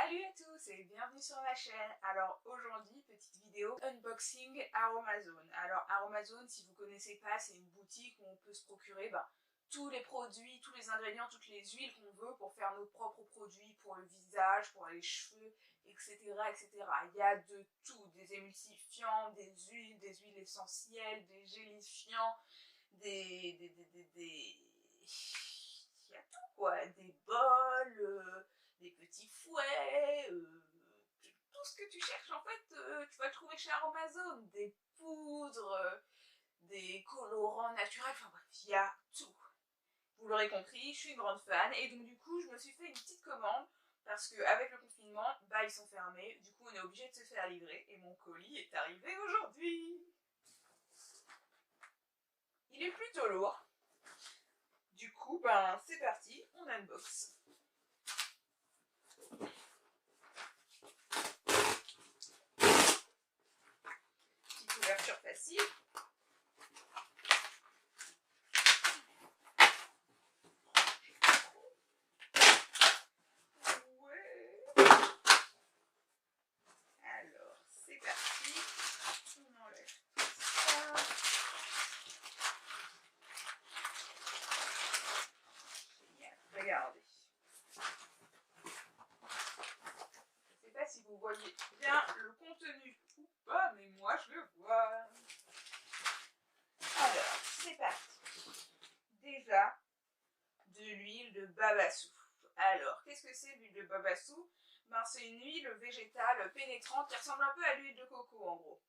Salut à tous et bienvenue sur ma chaîne. Alors aujourd'hui, petite vidéo unboxing Aromazone. Alors Aromazone, si vous ne connaissez pas, c'est une boutique où on peut se procurer tous les produits, tous les ingrédients, toutes les huiles qu'on veut pour faire nos propres produits pour le visage, pour les cheveux, etc. etc. Il y a de tout, des émulsifiants, des huiles essentielles, des gélifiants, il y a tout quoi, des bols, des petits fouets, tout ce que tu cherches en fait, tu vas le trouver chez Aromazone, des poudres, des colorants naturels, enfin bref, il y a tout. Vous l'aurez compris, je suis une grande fan et donc du coup je me suis fait une petite commande parce qu'avec le confinement, ils sont fermés, du coup on est obligé de se faire livrer et mon colis est arrivé aujourd'hui. Il est plutôt lourd. Du coup, c'est parti, on unbox. Petite ouverture facile. Ouais. Alors, c'est parti. On enlève tout ça. Génial, regardez. Je ne sais pas si vous voyez bien le contenu ou pas, mais moi je le vois. Alors, c'est parti. Déjà, de l'huile de babassu. Alors, qu'est-ce que c'est l'huile de babassu? C'est une huile végétale pénétrante qui ressemble un peu à l'huile de coco en gros.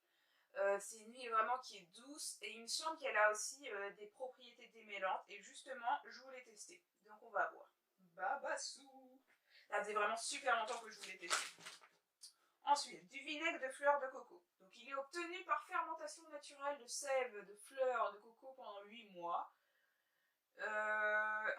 C'est une huile vraiment qui est douce et il me semble qu'elle a aussi des propriétés démêlantes et justement je voulais tester. Donc on va voir. Babassu. Ça faisait vraiment super longtemps que je voulais tester. Ensuite, du vinaigre de fleurs de coco. Donc il est obtenu par fermentation naturelle de sève de fleurs de coco pendant 8 mois.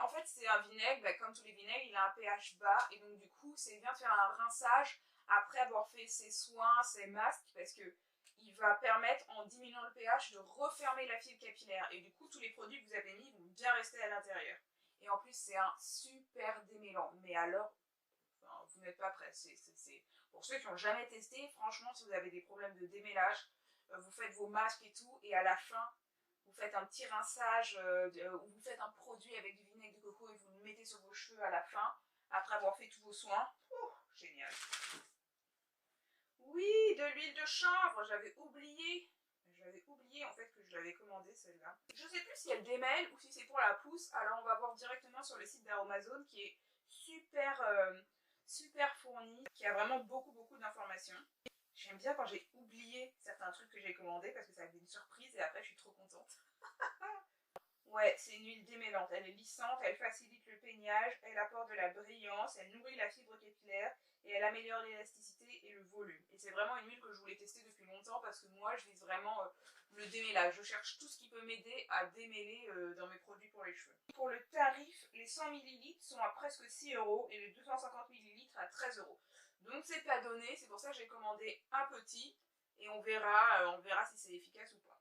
En fait c'est un vinaigre, comme tous les vinaigres, il a un pH bas et donc du coup c'est bien de faire un rinçage après avoir fait ses soins, ses masques, parce que il va permettre en diminuant le pH de refermer la fibre capillaire et du coup tous les produits que vous avez mis vont bien rester à l'intérieur. Et en plus c'est un super démêlant, mais alors vous n'êtes pas prêts. Pour ceux qui n'ont jamais testé, franchement si vous avez des problèmes de démêlage, vous faites vos masques et tout et à la fin vous faites un petit rinçage ou vous faites un produit avec du vinaigre de coco et vous le mettez sur vos cheveux à la fin, après avoir fait tous vos soins. Génial. Oui, de l'huile de chanvre, j'avais oublié en fait que je l'avais commandée celle-là. Je sais plus si elle démêle ou si c'est pour la pousse, alors on va voir directement sur le site d'Aromazone qui est super fourni, qui a vraiment beaucoup d'informations. J'aime bien quand j'ai oublié certains trucs que j'ai commandés parce que ça fait une surprise et après je suis trop contente. Ouais, c'est une huile démêlante, elle est lissante, elle facilite le peignage, elle apporte de la brillance, elle nourrit la fibre capillaire et elle améliore l'élasticité et le volume. Et c'est vraiment une huile que je voulais tester depuis longtemps parce que moi je vise vraiment le démêlage. Je cherche tout ce qui peut m'aider à démêler dans mes produits pour les cheveux. Pour le tarif, les 100 ml sont à presque 6 € et les 250 ml à 13 €. Donc c'est pas donné, c'est pour ça que j'ai commandé un petit et on verra si c'est efficace ou pas.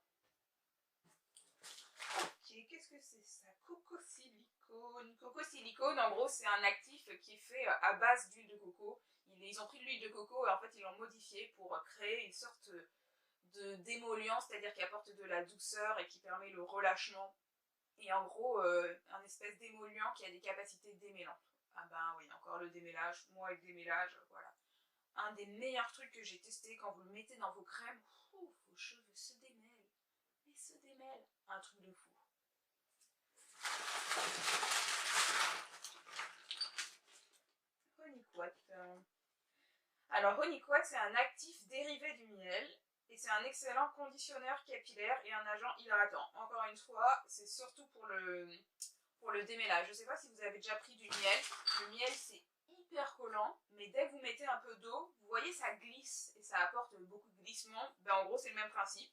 Ok, qu'est-ce que c'est ça? Coco silicone. Coco silicone, en gros, c'est un actif qui est fait à base d'huile de coco. Ils ont pris de l'huile de coco et en fait, ils l'ont modifié pour créer une sorte d'émollient, c'est-à-dire qui apporte de la douceur et qui permet le relâchement. Et en gros, un espèce d'émollient qui a des capacités démêlantes. Ah oui, encore le démêlage. Moi, avec démêlage, voilà. Un des meilleurs trucs que j'ai testé quand vous le mettez dans vos crèmes, vos cheveux se démêlent. Ils se démêlent. Un truc de fou. Honeyquat. Alors Honeyquat, c'est un actif dérivé du miel et c'est un excellent conditionneur capillaire et un agent hydratant. Encore une fois, c'est surtout pour le démêlage. Je ne sais pas si vous avez déjà pris du miel. Le miel, c'est hyper collant, mais dès que vous mettez un peu d'eau, vous voyez, ça glisse et ça apporte beaucoup de glissement. En gros, c'est le même principe.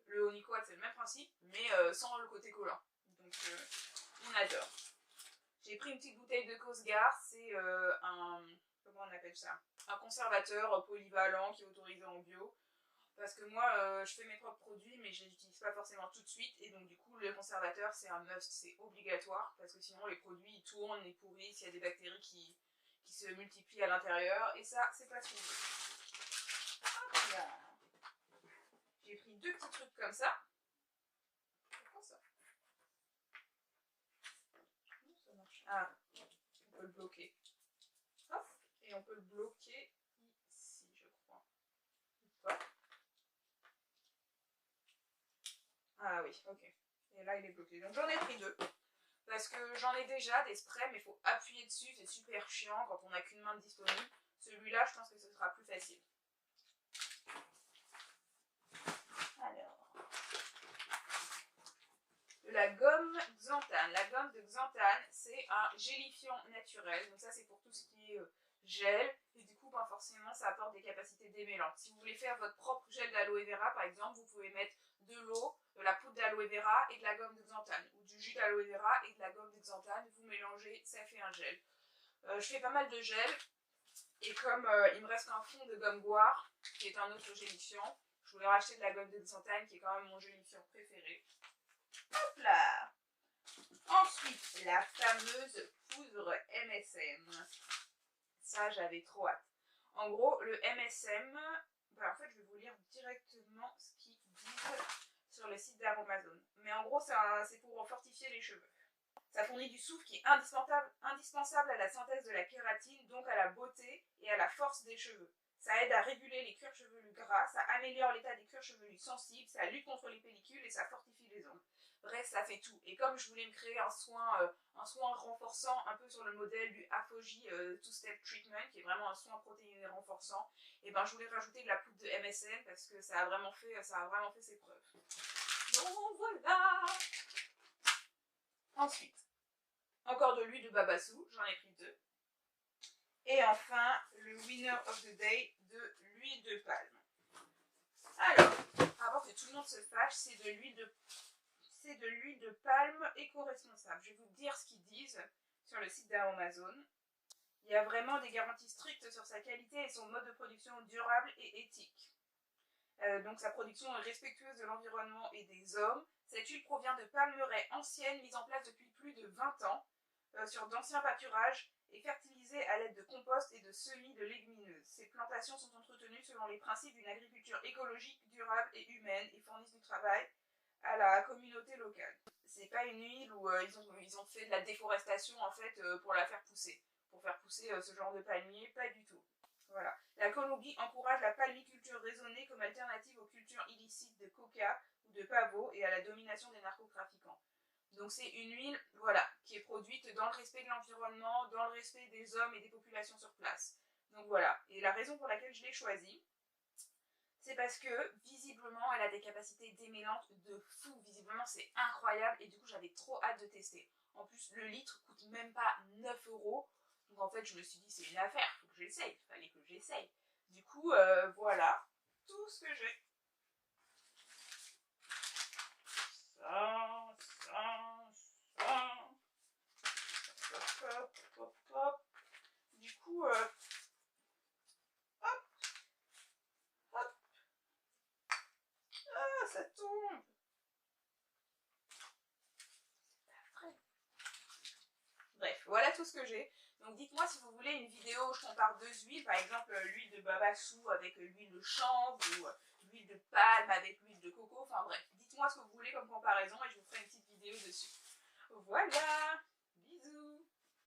Le Honeyquat, c'est le même principe, mais sans le côté collant. Donc, on adore. J'ai pris une petite bouteille de Cosgar, c'est comment on appelle ça? Un conservateur polyvalent qui est autorisé en bio. Parce que moi, je fais mes propres produits, mais je les utilise pas forcément tout de suite. Et donc, du coup, le conservateur, c'est un must, c'est obligatoire. Parce que sinon, les produits, ils tournent, ils pourrissent, il y a des bactéries qui qui se multiplient à l'intérieur. Et ça, c'est pas ce qu'on veut. Hop là. J'ai pris 2 petits trucs comme ça. Pourquoi ça? Comment ça marche? Ah, on peut le bloquer. Hop, et on peut le bloquer ici, je crois. Hop. Ah oui, ok. Et là, il est bloqué. Donc j'en ai pris 2. Parce que j'en ai déjà des sprays, mais il faut appuyer dessus. C'est super chiant quand on n'a qu'une main de disponible. Celui-là, je pense que ce sera plus facile. Alors. De la gomme xanthane. La gomme de xanthane, c'est un gélifiant naturel. Donc ça, c'est pour tout ce qui est gel. Et du coup, ben, forcément, ça apporte des capacités démêlantes. Si vous voulez faire votre propre gel d'aloe vera, par exemple, vous pouvez mettre de l'eau, de la poudre d'aloe vera et de la gomme de xanthane. Ou du jus d'aloe vera et de la gomme de xanthane. Vous mélangez, ça fait un gel. Je fais pas mal de gel. Et comme il me reste qu'un fond de gomme goire, qui est un autre gélifiant, je voulais racheter de la gomme de xanthane, qui est quand même mon gélifiant préféré. Hop là! Ensuite, la fameuse poudre MSM. Ça, j'avais trop hâte. En gros, le MSM, ben, en fait, je vais vous lire directement ce qu'ils disent sur le site d'Aromazone. Mais en gros, c'est pour fortifier les cheveux. Ça fournit du soufre qui est indispensable à la synthèse de la kératine, donc à la beauté et à la force des cheveux. Ça aide à réguler les cuirs chevelu gras, ça améliore l'état des cuirs chevelus sensibles, ça lutte contre les pellicules et ça fortifie les ongles. Bref, ça fait tout. Et comme je voulais me créer un soin renforçant, un peu sur le modèle du Afoji Two-Step Treatment, qui est vraiment un soin protéiné renforçant, et ben je voulais rajouter de la poudre de MSM parce que ça a vraiment fait ses preuves. Donc voilà. Ensuite, encore de l'huile de babassu, j'en ai pris 2. Et enfin, le winner of the day de l'huile de palme. Alors, avant que tout le monde se fâche, c'est de l'huile de palme éco-responsable. Je vais vous dire ce qu'ils disent sur le site d'Amazon. Il y a vraiment des garanties strictes sur sa qualité et son mode de production durable et éthique. Donc sa production est respectueuse de l'environnement et des hommes. Cette huile provient de palmeraies anciennes mises en place depuis plus de 20 ans sur d'anciens pâturages et fertilisées à l'aide de compost et de semis de légumineuses. Ces plantations sont entretenues selon les principes d'une agriculture écologique, durable et humaine et fournissent du travail à la communauté locale. C'est pas une huile où ils ont fait de la déforestation en fait pour la faire pousser. Pour faire pousser ce genre de palmier, pas du tout. Voilà. La Colombie encourage la palmiculture raisonnée comme alternative aux cultures illicites de coca ou de pavot et à la domination des narcotrafiquants. Donc c'est une huile, voilà, qui est produite dans le respect de l'environnement, dans le respect des hommes et des populations sur place. Donc voilà. Et la raison pour laquelle je l'ai choisie, c'est parce que visiblement elle a des capacités démêlantes de fou. Visiblement c'est incroyable et du coup j'avais trop hâte de tester. En plus le litre coûte même pas 9 €. Donc en fait je me suis dit c'est une affaire, faut que j'essaye, il fallait que j'essaye. Du coup voilà tout ce que j'ai. Ça. Hop. Du coup hop. Ah ça tombe. Bref, voilà tout ce que j'ai. Donc dites-moi si vous voulez une vidéo où je compare 2 huiles, par exemple l'huile de babassu avec l'huile de chanvre ou l'huile de palme avec l'huile de coco, enfin bref, dites-moi ce que vous voulez comme comparaison et je vous ferai une petite vidéo dessus. Voilà, bisous.